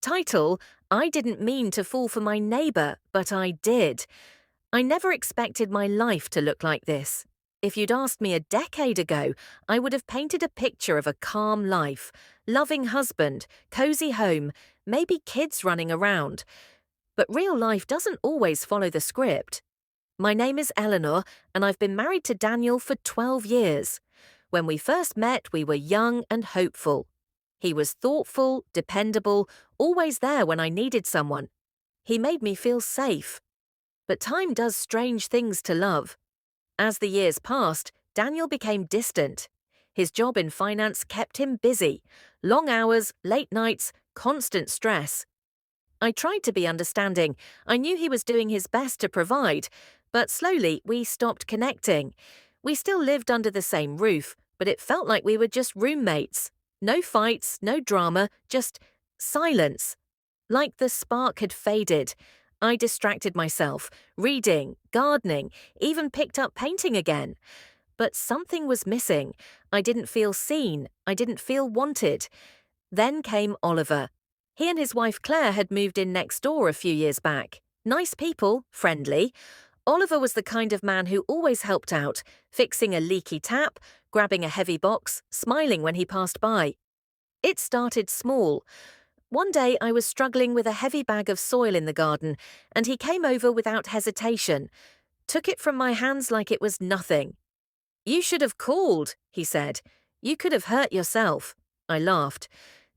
Title: I didn't mean to fall for my neighbour, but I did. I never expected my life to look like this. If you'd asked me a decade ago, I would have painted a picture of a calm life, loving husband, cozy home, maybe kids running around. But real life doesn't always follow the script. My name is Eleanor, and I've been married to Daniel for 12 years. When we first met, we were young and hopeful. He was thoughtful, dependable, always there when I needed someone. He made me feel safe. But time does strange things to love. As the years passed, Daniel became distant. His job in finance kept him busy. Long hours, late nights, constant stress. I tried to be understanding. I knew he was doing his best to provide, but slowly we stopped connecting. We still lived under the same roof, but it felt like we were just roommates. No fights, no drama, just silence. Like the spark had faded. I distracted myself, reading, gardening, even picked up painting again. But something was missing. I didn't feel seen. I didn't feel wanted. Then came Oliver. He and his wife Claire had moved in next door a few years back. Nice people, friendly. Oliver was the kind of man who always helped out, fixing a leaky tap, grabbing a heavy box, smiling when he passed by. It started small. One day I was struggling with a heavy bag of soil in the garden, and he came over without hesitation, took it from my hands like it was nothing. "You should have called," he said. "You could have hurt yourself." I laughed.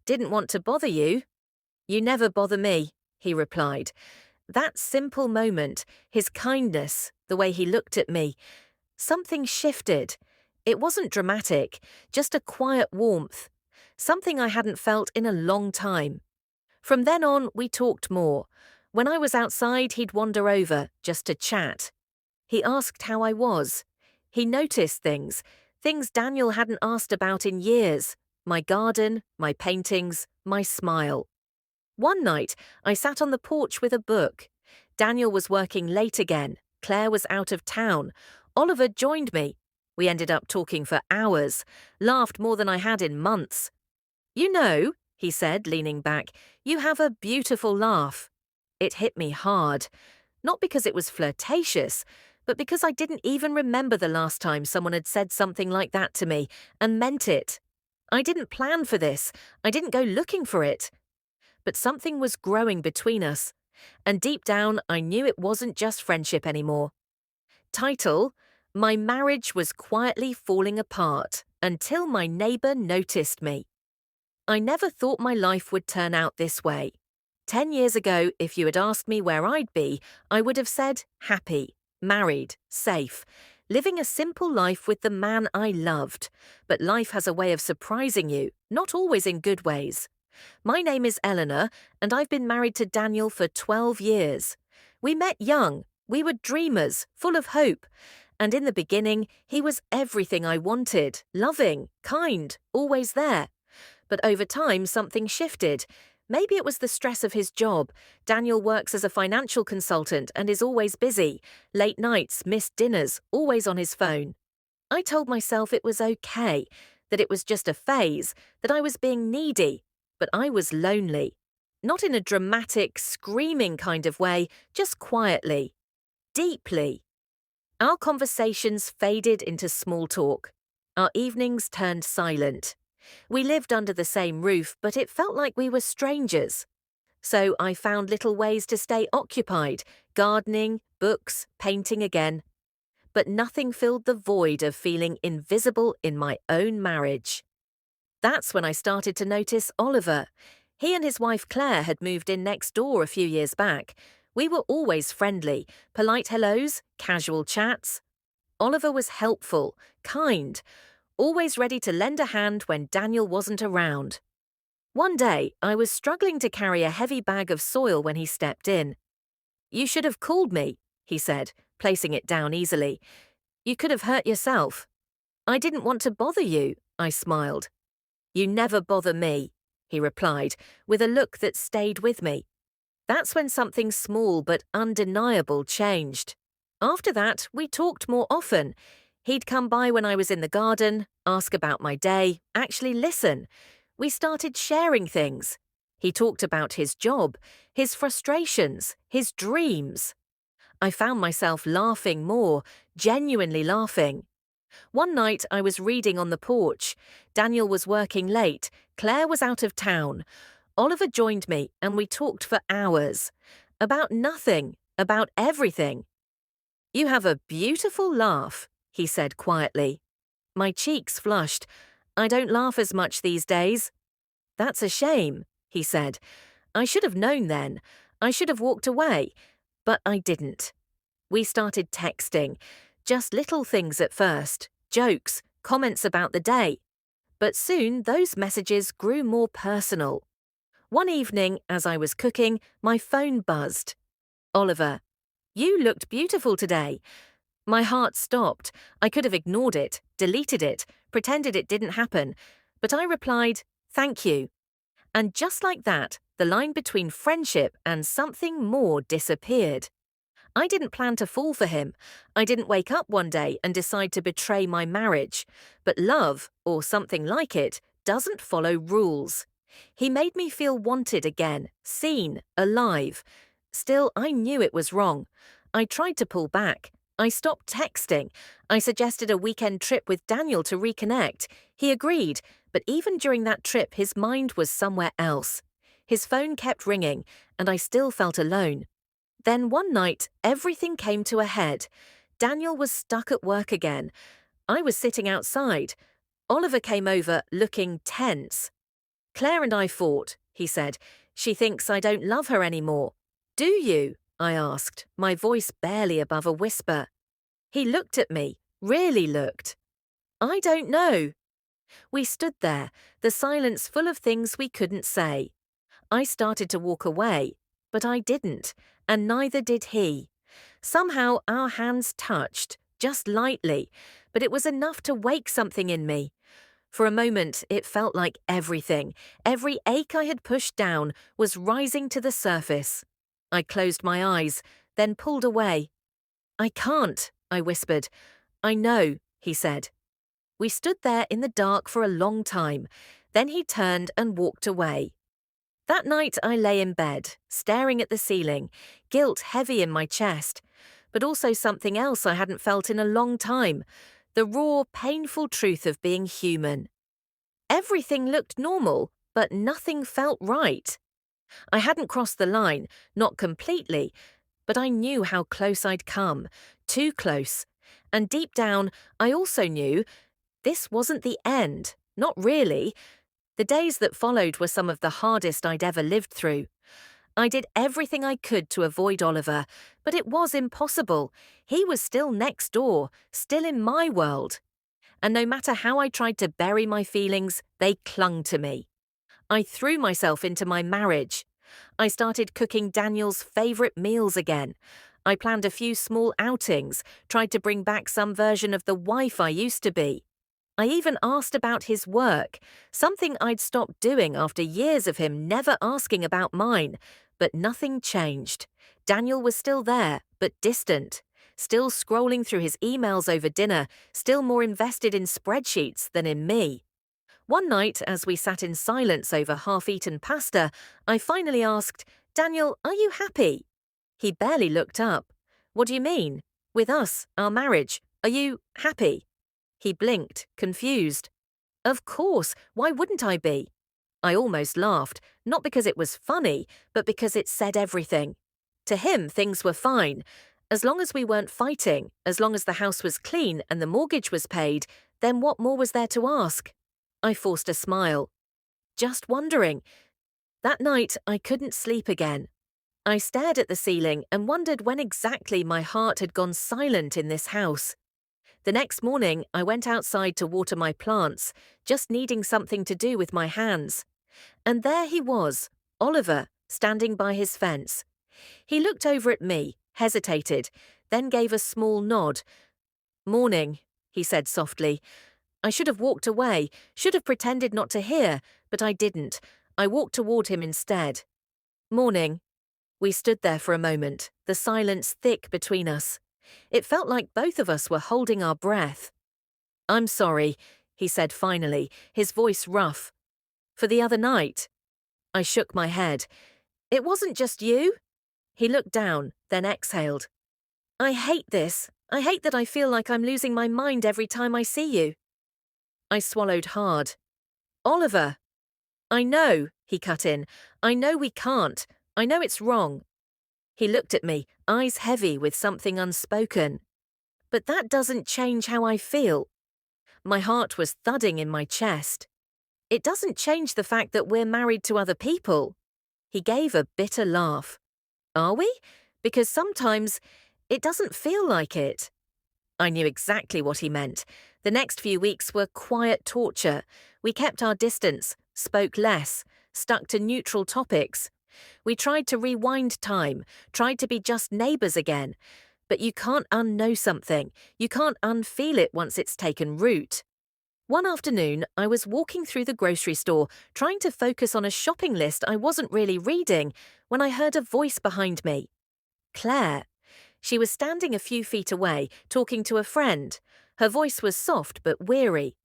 "Didn't want to bother you." "You never bother me," he replied. That simple moment, his kindness, the way he looked at me, something shifted. It wasn't dramatic, just a quiet warmth, something I hadn't felt in a long time. From then on, we talked more. When I was outside, he'd wander over, just to chat. He asked how I was. He noticed things Daniel hadn't asked about in years. My garden, my paintings, my smile. One night, I sat on the porch with a book. Daniel was working late again. Claire was out of town. Oliver joined me. We ended up talking for hours, laughed more than I had in months. "You know," he said, leaning back, "you have a beautiful laugh." It hit me hard. Not because it was flirtatious, but because I didn't even remember the last time someone had said something like that to me and meant it. I didn't plan for this. I didn't go looking for it. But something was growing between us, and deep down I knew it wasn't just friendship anymore. Title: My marriage was quietly falling apart until my neighbour noticed me. I never thought my life would turn out this way. 10 years ago, if you had asked me where I'd be, I would have said happy, married, safe, living a simple life with the man I loved. But life has a way of surprising you, not always in good ways. My name is Eleanor, and I've been married to Daniel for 12 years. We met young. We were dreamers, full of hope. And in the beginning, he was everything I wanted, loving, kind, always there. But over time, something shifted. Maybe it was the stress of his job. Daniel works as a financial consultant and is always busy. Late nights, missed dinners, always on his phone. I told myself it was okay, that it was just a phase, that I was being needy. But I was lonely. Not in a dramatic, screaming kind of way, just quietly. Deeply. Our conversations faded into small talk. Our evenings turned silent. We lived under the same roof, but it felt like we were strangers. So I found little ways to stay occupied, gardening, books, painting again. But nothing filled the void of feeling invisible in my own marriage. That's when I started to notice Oliver. He and his wife Claire had moved in next door a few years back. We were always friendly, polite hellos, casual chats. Oliver was helpful, kind, always ready to lend a hand when Daniel wasn't around. One day, I was struggling to carry a heavy bag of soil when he stepped in. "You should have called me," he said, placing it down easily. "You could have hurt yourself." "I didn't want to bother you," I smiled. "You never bother me," he replied, with a look that stayed with me. That's when something small but undeniable changed. After that, we talked more often. He'd come by when I was in the garden, ask about my day, actually listen. We started sharing things. He talked about his job, his frustrations, his dreams. I found myself laughing more, genuinely laughing. One night I was reading on the porch. Daniel was working late. Claire was out of town. Oliver joined me and we talked for hours. About nothing, about everything. "You have a beautiful laugh," he said quietly. My cheeks flushed. "I don't laugh as much these days." "That's a shame," he said. "I should have known then. I should have walked away. But I didn't." We started texting. Just little things at first. Jokes, comments about the day. But soon those messages grew more personal. One evening, as I was cooking, my phone buzzed. "Oliver, you looked beautiful today." My heart stopped. I could have ignored it, deleted it, pretended it didn't happen. But I replied, "Thank you." And just like that, the line between friendship and something more disappeared. I didn't plan to fall for him. I didn't wake up one day and decide to betray my marriage. But love, or something like it, doesn't follow rules. He made me feel wanted again, seen, alive. Still, I knew it was wrong. I tried to pull back. I stopped texting. I suggested a weekend trip with Daniel to reconnect. He agreed, but even during that trip, his mind was somewhere else. His phone kept ringing, and I still felt alone. Then one night, everything came to a head. Daniel was stuck at work again. I was sitting outside. Oliver came over, looking tense. "Claire and I fought," he said. "She thinks I don't love her anymore." "Do you?" I asked, my voice barely above a whisper. He looked at me, really looked. "I don't know." We stood there, the silence full of things we couldn't say. I started to walk away, but I didn't, and neither did he. Somehow our hands touched, just lightly, but it was enough to wake something in me. For a moment, it felt like everything, every ache I had pushed down, was rising to the surface. I closed my eyes, then pulled away. "I can't," I whispered. "I know," he said. We stood there in the dark for a long time. Then he turned and walked away. That night I lay in bed, staring at the ceiling, guilt heavy in my chest, but also something else I hadn't felt in a long time, the raw, painful truth of being human. Everything looked normal, but nothing felt right. I hadn't crossed the line, not completely, but I knew how close I'd come, too close. And deep down, I also knew this wasn't the end, not really. The days that followed were some of the hardest I'd ever lived through. I did everything I could to avoid Oliver, but it was impossible. He was still next door, still in my world. And no matter how I tried to bury my feelings, they clung to me. I threw myself into my marriage. I started cooking Daniel's favorite meals again. I planned a few small outings, tried to bring back some version of the wife I used to be. I even asked about his work, something I'd stopped doing after years of him never asking about mine, but nothing changed. Daniel was still there, but distant, still scrolling through his emails over dinner, still more invested in spreadsheets than in me. One night, as we sat in silence over half-eaten pasta, I finally asked, "Daniel, are you happy?" He barely looked up. "What do you mean? With us, our marriage, are you happy?" He blinked, confused. "Of course, why wouldn't I be?" I almost laughed, not because it was funny, but because it said everything. To him, things were fine. As long as we weren't fighting, as long as the house was clean and the mortgage was paid, then what more was there to ask? I forced a smile. "Just wondering." That night, I couldn't sleep again. I stared at the ceiling and wondered when exactly my heart had gone silent in this house. The next morning, I went outside to water my plants, just needing something to do with my hands. And there he was, Oliver, standing by his fence. He looked over at me, hesitated, then gave a small nod. "Morning," he said softly. I should have walked away, should have pretended not to hear, but I didn't. I walked toward him instead. "Morning." We stood there for a moment, the silence thick between us. It felt like both of us were holding our breath. "I'm sorry," he said finally, his voice rough. "For the other night." I shook my head. It wasn't just you. He looked down, then exhaled. I hate this. I hate that I feel like I'm losing my mind every time I see you. I swallowed hard. Oliver. I know, he cut in. I know we can't. I know it's wrong. He looked at me, eyes heavy with something unspoken. But that doesn't change how I feel. My heart was thudding in my chest. It doesn't change the fact that we're married to other people. He gave a bitter laugh. Are we? Because sometimes it doesn't feel like it. I knew exactly what he meant. The next few weeks were quiet torture. We kept our distance, spoke less, stuck to neutral topics. We tried to rewind time, tried to be just neighbours again. But you can't unknow something. You can't unfeel it once it's taken root. One afternoon, I was walking through the grocery store, trying to focus on a shopping list I wasn't really reading, when I heard a voice behind me. Claire. She was standing a few feet away, talking to a friend. Her voice was soft but weary.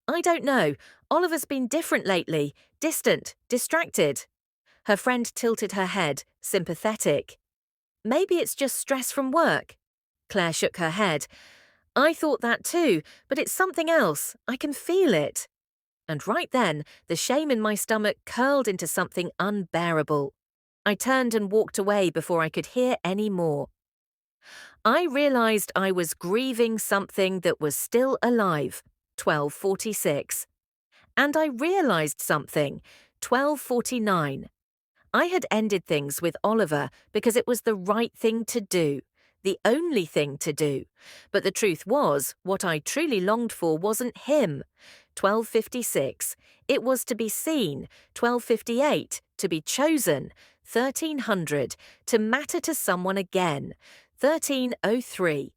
I don't know. Oliver's been different lately, distant, distracted. Her friend tilted her head, sympathetic. Maybe it's just stress from work. Claire shook her head. I thought that too, but it's something else. I can feel it. And right then, the shame in my stomach curled into something unbearable. I turned and walked away before I could hear any more. I realized I was grieving something that was still alive, 12:46. And I realized something, 12:49. I had ended things with Oliver because it was the right thing to do, the only thing to do. But the truth was, what I truly longed for wasn't him. 12:56. It was to be seen. 12:58. To be chosen. 1300. To matter to someone again. 1303.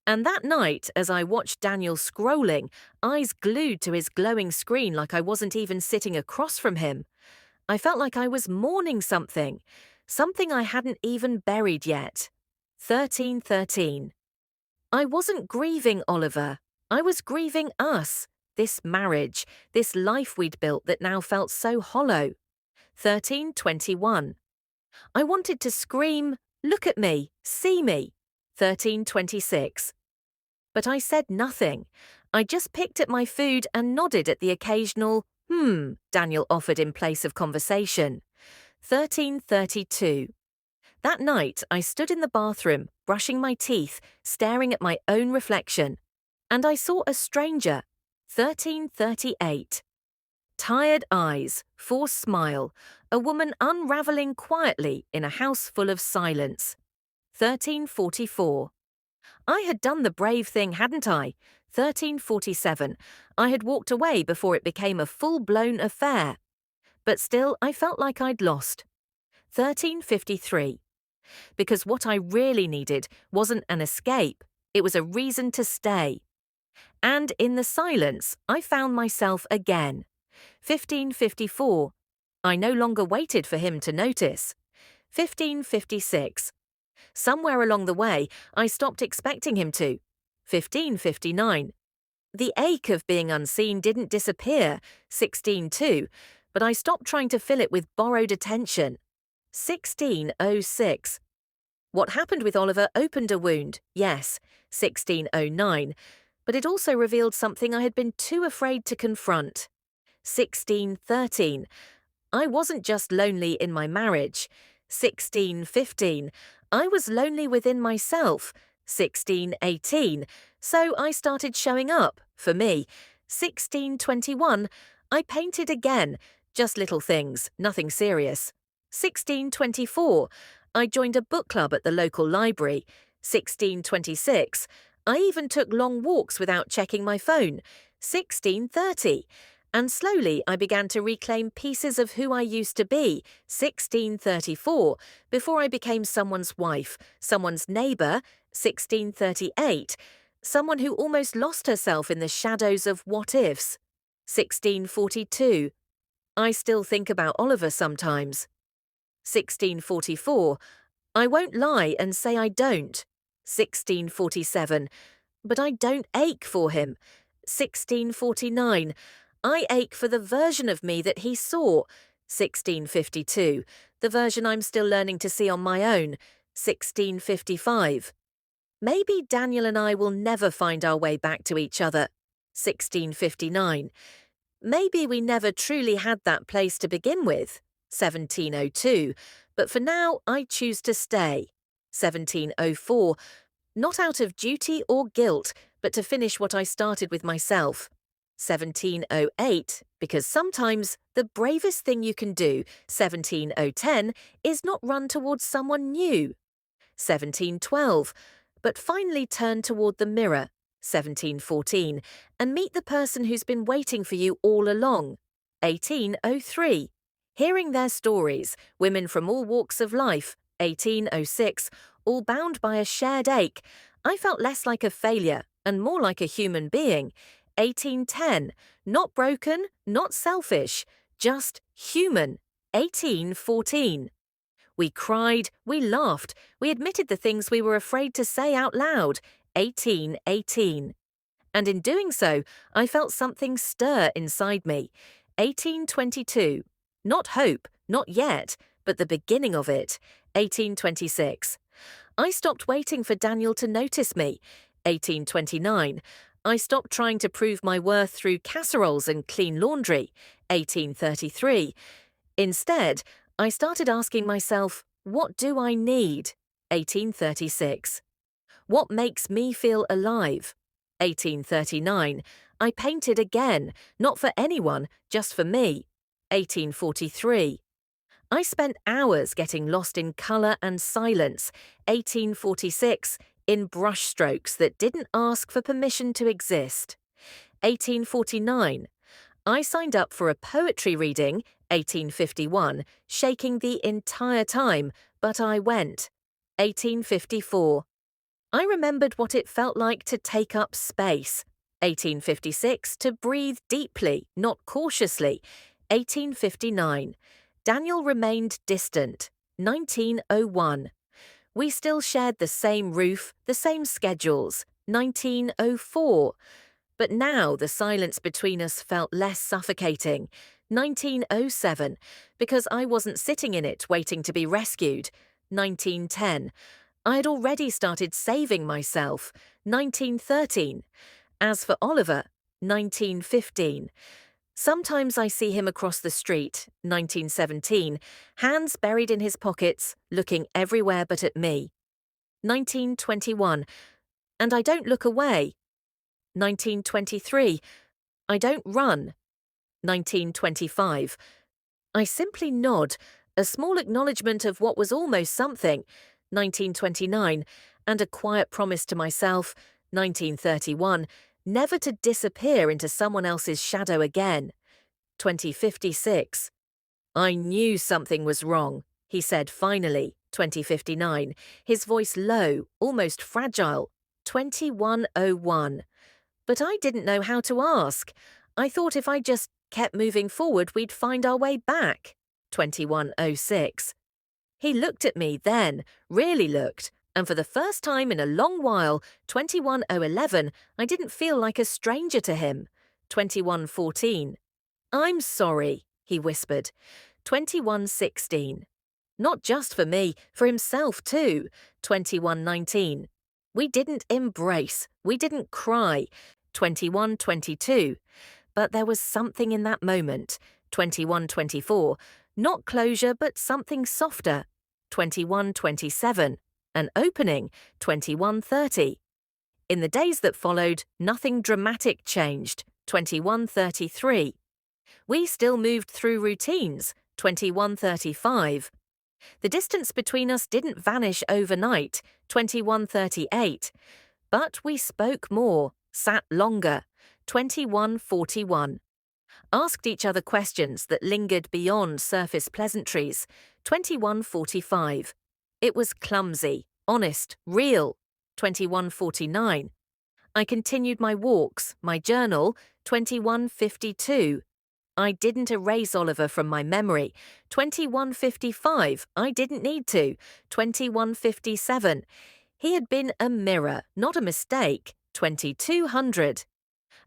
And that night, as I watched Daniel scrolling, eyes glued to his glowing screen like I wasn't even sitting across from him, I felt like I was mourning something I hadn't even buried yet. 1313. I wasn't grieving Oliver. I was grieving us, this marriage, this life we'd built that now felt so hollow. 1321. I wanted to scream, look at me, see me. 1326. But I said nothing. I just picked at my food and nodded at the occasional, Daniel offered in place of conversation. 1332. That night, I stood in the bathroom, brushing my teeth, staring at my own reflection. And I saw a stranger. 1338. Tired eyes, forced smile, a woman unraveling quietly in a house full of silence. 1344. I had done the brave thing, hadn't I? 1347. I had walked away before it became a full-blown affair. But still, I felt like I'd lost. 1353. Because what I really needed wasn't an escape, it was a reason to stay. And in the silence, I found myself again. 1554. I no longer waited for him to notice. 1556. Somewhere along the way, I stopped expecting him to. 1559. The ache of being unseen didn't disappear. 16:2. But I stopped trying to fill it with borrowed attention. 16:06. What happened with Oliver opened a wound, yes. 16:09. But it also revealed something I had been too afraid to confront. 16:13. I wasn't just lonely in my marriage. 16:15. I was lonely within myself. 16:18. So I started showing up, for me. 16:21. I painted again, just little things, nothing serious. 16:24. I joined a book club at the local library. 16:26. I even took long walks without checking my phone. 16:30. And slowly I began to reclaim pieces of who I used to be, 16:34, before I became someone's wife, someone's neighbour, 16:38, someone who almost lost herself in the shadows of what-ifs, 16:42. I still think about Oliver sometimes. 16:44. I won't lie and say I don't. 16:47. But I don't ache for him. 16:49. I ache for the version of me that he saw. 1652. The version I'm still learning to see on my own, 1655. Maybe Daniel and I will never find our way back to each other, 1659. Maybe we never truly had that place to begin with, 1702. But for now, I choose to stay, 1704. Not out of duty or guilt, but to finish what I started with myself, 1708, because sometimes the bravest thing you can do, 17010, is not run towards someone new, 1712, but finally turn toward the mirror, 1714, and meet the person who's been waiting for you all along, 1803. Hearing their stories, women from all walks of life, 1806, all bound by a shared ache, I felt less like a failure and more like a human being, 1810, not broken, not selfish, just human, 1814. We cried, we laughed, we admitted the things we were afraid to say out loud, 1818. And in doing so, I felt something stir inside me, 1822. Not hope, not yet, but the beginning of it, 1826. I stopped waiting for Daniel to notice me, 1829. I stopped trying to prove my worth through casseroles and clean laundry, 1833. Instead, I started asking myself, what do I need? 1836. What makes me feel alive? 1839. I painted again, not for anyone, just for me. 1843. I spent hours getting lost in colour and silence. 1846. In brushstrokes that didn't ask for permission to exist. 1849. I signed up for a poetry reading, 1851, shaking the entire time, but I went. 1854. I remembered what it felt like to take up space. 1856, to breathe deeply, not cautiously. 1859. Daniel remained distant. 1901. We still shared the same roof, the same schedules. 1904. But now the silence between us felt less suffocating. 1907, because I wasn't sitting in it waiting to be rescued. 1910. I had already started saving myself. 1913. As for Oliver, 1915. Sometimes I see him across the street, 1917, hands buried in his pockets, looking everywhere but at me. 1921. And I don't look away. 1923. I don't run. 1925. I simply nod, a small acknowledgement of what was almost something. 1929. And a quiet promise to myself, 1931, never to disappear into someone else's shadow again. 2056. I knew something was wrong, he said finally, 2059, his voice low, almost fragile. 2101. But I didn't know how to ask. I thought if I just kept moving forward, we'd find our way back. 2106. He looked at me then, really looked, and for the first time in a long while, 21011, I didn't feel like a stranger to him. 2114. I'm sorry, he whispered. 2116. Not just for me, for himself too. 2119. We didn't embrace, we didn't cry. 2122. But there was something in that moment. 2124. Not closure, but something softer. 2127. An opening. 2130. In the days that followed, nothing dramatic changed. 2133. We still moved through routines. 2135. The distance between us didn't vanish overnight. 2138. But we spoke more, sat longer. 2141. Asked each other questions that lingered beyond surface pleasantries. 2145. It was clumsy, honest, real. 2149. I continued my walks, my journal. 2152. I didn't erase Oliver from my memory. 2155. I didn't need to. 2157. He had been a mirror, not a mistake. 2200.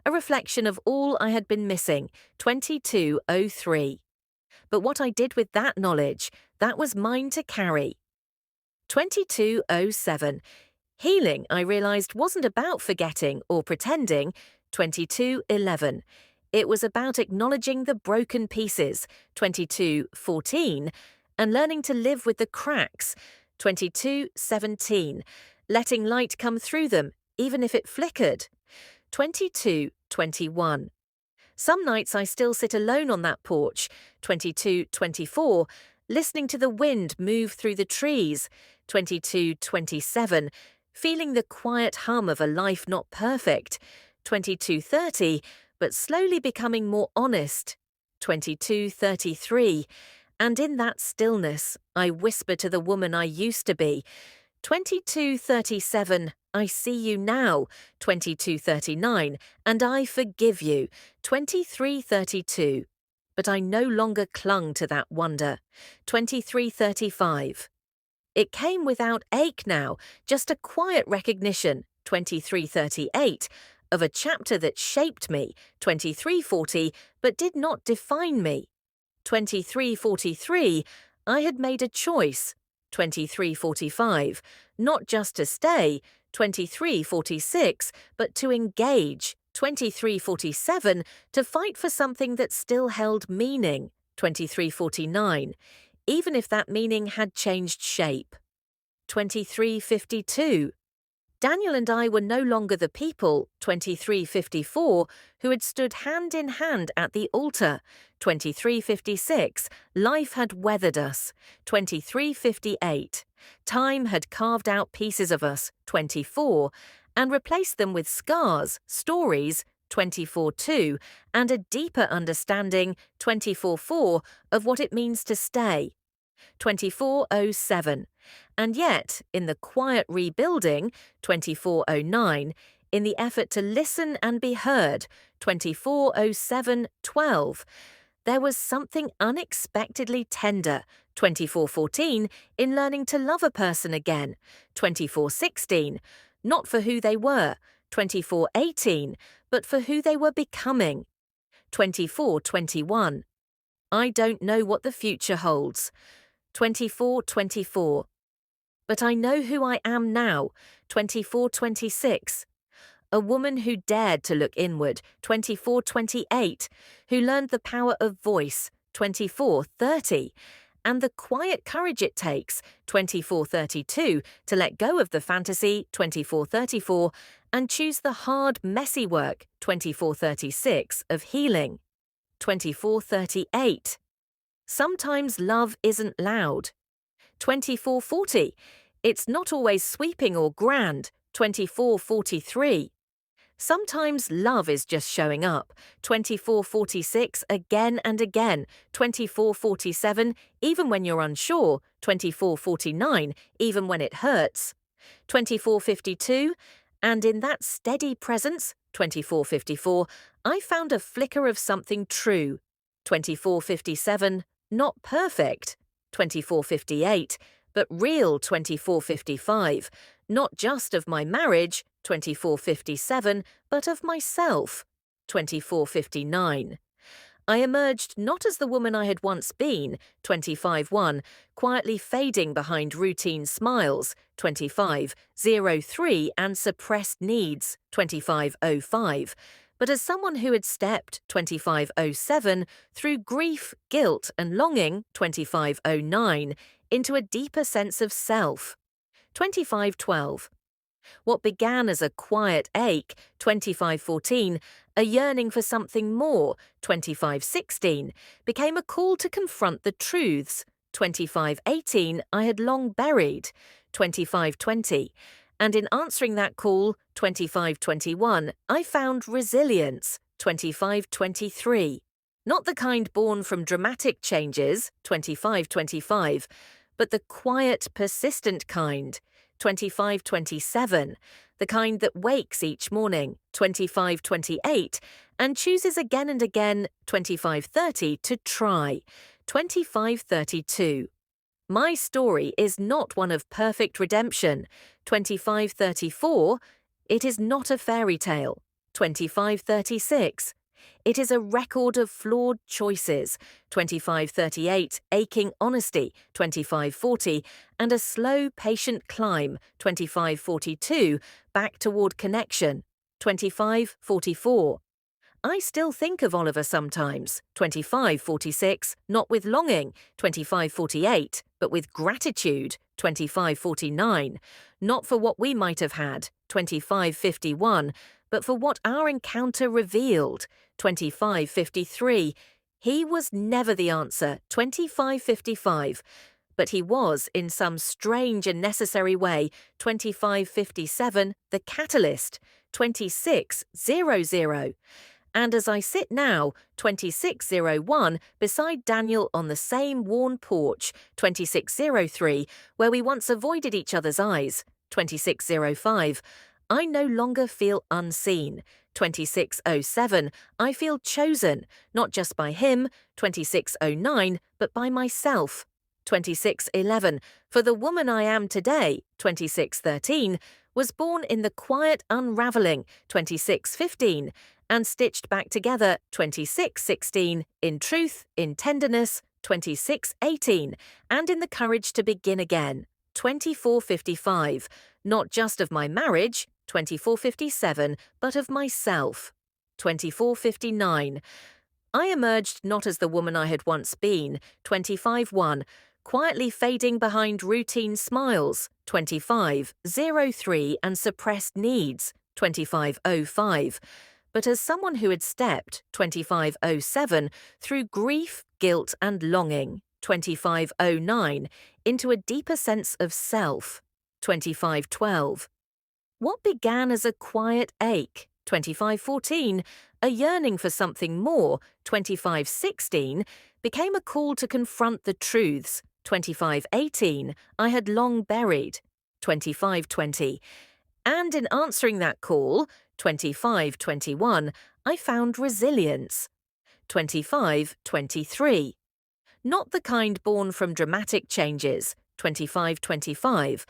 A reflection of all I had been missing. 2203. But what I did with that knowledge, that was mine to carry. 2207. Healing, I realized, wasn't about forgetting or pretending. 2211. It was about acknowledging the broken pieces. 2214. And learning to live with the cracks. 2217. Letting light come through them, even if it flickered. 2221. Some nights I still sit alone on that porch. 2224. Listening to the wind move through the trees. 2227. Feeling the quiet hum of a life not perfect. 2230. But slowly becoming more honest. 2233. And in that stillness, I whisper to the woman I used to be. 2237. I see you now. 2239. And I forgive you. 2332. But I no longer clung to that wonder. 2335. It came without ache now, just a quiet recognition. 2338. Of a chapter that shaped me. 2340. But did not define me. 2343. I had made a choice. 2345. Not just to stay. 2346. But to engage. 2347. To fight for something that still held meaning. 2349. Even if that meaning had changed shape. 2352. Daniel and I were no longer the people, 2354, who had stood hand in hand at the altar. 2356. Life had weathered us. 2358. Time had carved out pieces of us. 24. And replaced them with scars, stories. 24-2, and a deeper understanding, 24-4, of what it means to stay. 2407. And yet, in the quiet rebuilding, 2409, in the effort to listen and be heard, 2407-12, there was something unexpectedly tender, 2414, in learning to love a person again, 2416, not for who they were, 2418, but for who they were becoming. 2421. I don't know what the future holds. 2424. But I know who I am now. 2426. A woman who dared to look inward. 2428. Who learned the power of voice. 2430. And the quiet courage it takes, 2432, to let go of the fantasy, 2434, and choose the hard, messy work, 2436, of healing. 2438. Sometimes love isn't loud. 2440. It's not always sweeping or grand, 2443. Sometimes love is just showing up, 2446 again and again, 2447 even when you're unsure, 2449 even when it hurts, 2452, and in that steady presence, 2454, I found a flicker of something true, 2457, not perfect, 2458, but real 2455, not just of my marriage, 2457, but of myself, 2459. I emerged not as the woman I had once been, 25-1, quietly fading behind routine smiles, 25-03, and suppressed needs, 25-05, but as someone who had stepped, 25-07, through grief, guilt, and longing, 25-09, into a deeper sense of self, 25-12. What began as a quiet ache, 25-14, a yearning for something more, 25-16, became a call to confront the truths, 25-18, I had long buried, 25-20, and in answering that call, 25-21, I found resilience, 25-23. Not the kind born from dramatic changes, 25-25, but the quiet, persistent kind, 25-27, the kind that wakes each morning, 25-28, and chooses again and again, 25-30, to try, 25-32. My story is not one of perfect redemption, 25-34, it is not a fairy tale, 25-36. It is a record of flawed choices, 2538, aching honesty, 2540, and a slow, patient climb, 2542, back toward connection, 2544. I still think of Oliver sometimes, 2546, not with longing, 2548, but with gratitude, 2549, not for what we might have had, 2551, but for what our encounter revealed, 2553. He was never the answer, 2555, but he was, in some strange and necessary way, 2557, the catalyst, 2600. And as I sit now, 2601, beside Daniel on the same worn porch, 2603, where we once avoided each other's eyes, 2605, I no longer feel unseen, 2607, I feel chosen, not just by him, 2609, but by myself, 2611, for the woman I am today, 2613, was born in the quiet unraveling, 2615, and stitched back together, 2616, in truth, in tenderness, 2618, and in the courage to begin again, 2455, not just of my marriage, 2457, but of myself, 2459. I emerged not as the woman I had once been, 25-1, quietly fading behind routine smiles, 25-03, and suppressed needs, 25-05, but as someone who had stepped, 25-07, through grief, guilt, and longing, 25-09, into a deeper sense of self, 25-12. What began as a quiet ache, 25-14, a yearning for something more, 25-16, became a call to confront the truths, 25-18, I had long buried, 25-20. And in answering that call, 25-21, I found resilience, 25-23. Not the kind born from dramatic changes, 25-25,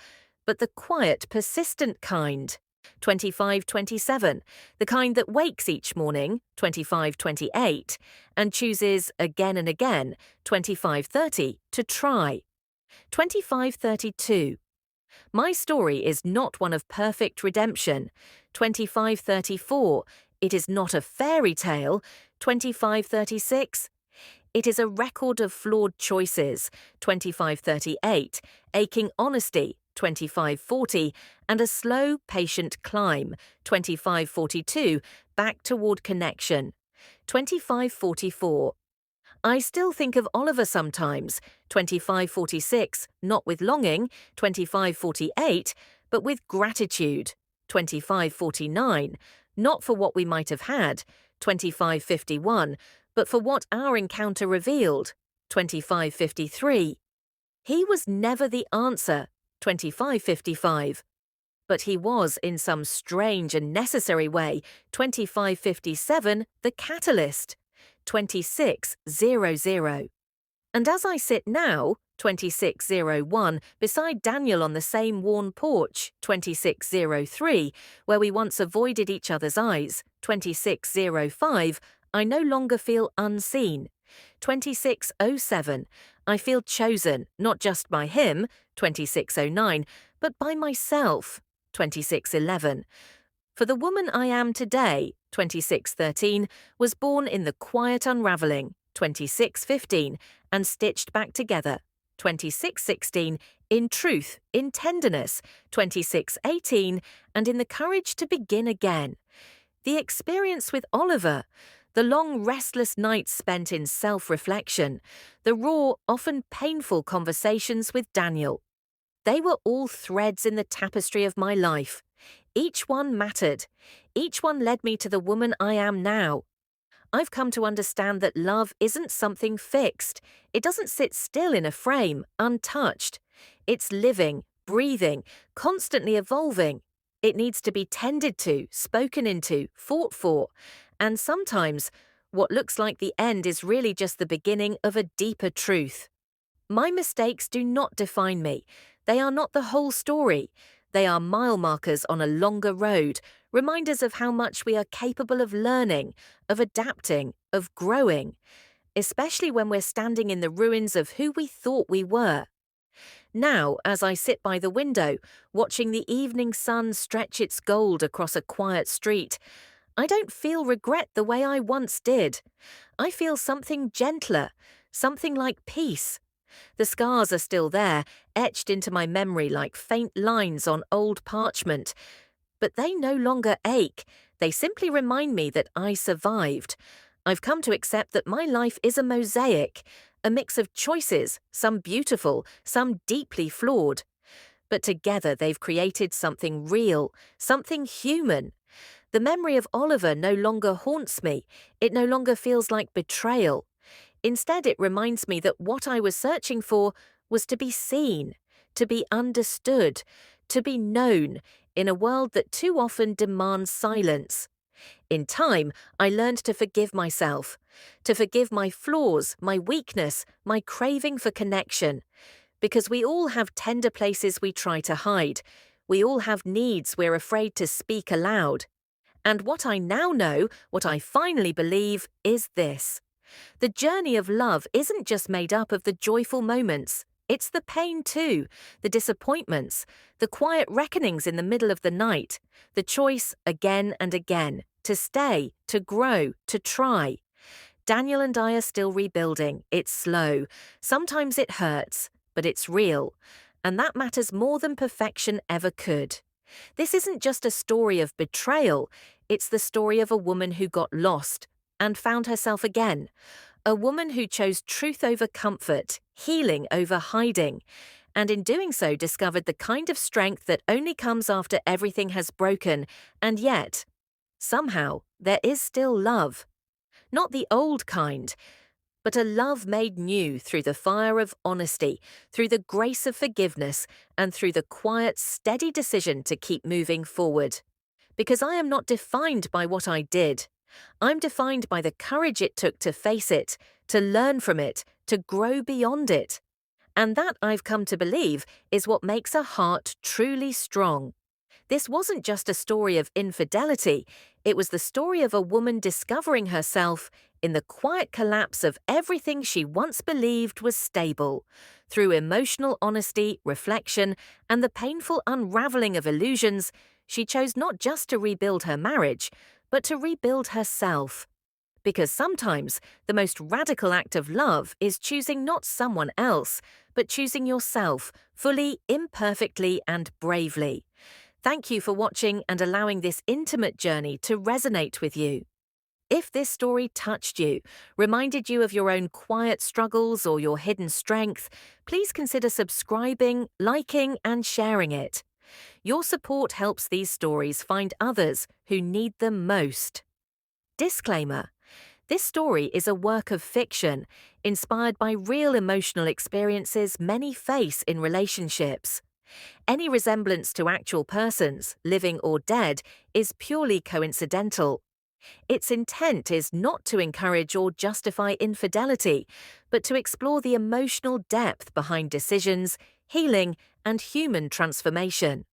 but the quiet, persistent kind, 25-27, the kind that wakes each morning, 25-28, and chooses again and again, 25-30, to try, 25-32. My story is not one of perfect redemption, 25-34. It is not a fairy tale, 25-36. It is a record of flawed choices, 25-38, aching honesty, 25-40, and a slow, patient climb, 25-42, back toward connection, 25-44. I still think of Oliver sometimes, 25-46, not with longing, 25-48, but with gratitude, 25-49, not for what we might have had, 25-51, but for what our encounter revealed, 25-53. He was never the answer, 25-55, but he was, in some strange and necessary way, 25-57, the catalyst, 2600. And as I sit now, 2601, beside Daniel on the same worn porch, 2603, where we once avoided each other's eyes, 2605, I no longer feel unseen, 2607, I feel chosen, not just by him, 2609, but by myself, 2611. For the woman I am today, 2613, was born in the quiet unraveling, 2615, and stitched back together, 2616, in truth, in tenderness, 2618, and in the courage to begin again. The experience with Oliver, the long restless nights spent in self-reflection, the raw, often painful conversations with Daniel. They were all threads in the tapestry of my life. Each one mattered. Each one led me to the woman I am now. I've come to understand that love isn't something fixed. It doesn't sit still in a frame, untouched. It's living, breathing, constantly evolving. It needs to be tended to, spoken into, fought for. And sometimes, what looks like the end is really just the beginning of a deeper truth. My mistakes do not define me. They are not the whole story. They are mile markers on a longer road, reminders of how much we are capable of learning, of adapting, of growing, especially when we're standing in the ruins of who we thought we were. Now, as I sit by the window, watching the evening sun stretch its gold across a quiet street, I don't feel regret the way I once did. I feel something gentler, something like peace. The scars are still there, etched into my memory like faint lines on old parchment. But they no longer ache. They simply remind me that I survived. I've come to accept that my life is a mosaic, a mix of choices, some beautiful, some deeply flawed. But together they've created something real, something human. The memory of Oliver no longer haunts me. It no longer feels like betrayal. Instead, it reminds me that what I was searching for was to be seen, to be understood, to be known in a world that too often demands silence. In time, I learned to forgive myself, to forgive my flaws, my weakness, my craving for connection. Because we all have tender places we try to hide. We all have needs we're afraid to speak aloud. And what I now know, what I finally believe, is this. The journey of love isn't just made up of the joyful moments. It's the pain too, the disappointments, the quiet reckonings in the middle of the night, the choice again and again, to stay, to grow, to try. Daniel and I are still rebuilding. It's slow. Sometimes it hurts, but it's real. And that matters more than perfection ever could. This isn't just a story of betrayal. It's the story of a woman who got lost and found herself again. A woman who chose truth over comfort, healing over hiding, and in doing so discovered the kind of strength that only comes after everything has broken, and yet, somehow, there is still love. Not the old kind, but a love made new through the fire of honesty, through the grace of forgiveness, and through the quiet, steady decision to keep moving forward. Because I am not defined by what I did. I'm defined by the courage it took to face it, to learn from it, to grow beyond it. And that, I've come to believe, is what makes a heart truly strong. This wasn't just a story of infidelity, it was the story of a woman discovering herself in the quiet collapse of everything she once believed was stable. Through emotional honesty, reflection, and the painful unraveling of illusions, she chose not just to rebuild her marriage, but to rebuild herself. Because sometimes the most radical act of love is choosing not someone else, but choosing yourself, fully, imperfectly, and bravely. Thank you for watching and allowing this intimate journey to resonate with you. If this story touched you, reminded you of your own quiet struggles or your hidden strength, please consider subscribing, liking, and sharing it. Your support helps these stories find others who need them most. Disclaimer: this story is a work of fiction, inspired by real emotional experiences many face in relationships. Any resemblance to actual persons, living or dead, is purely coincidental. Its intent is not to encourage or justify infidelity, but to explore the emotional depth behind decisions, healing, and human transformation.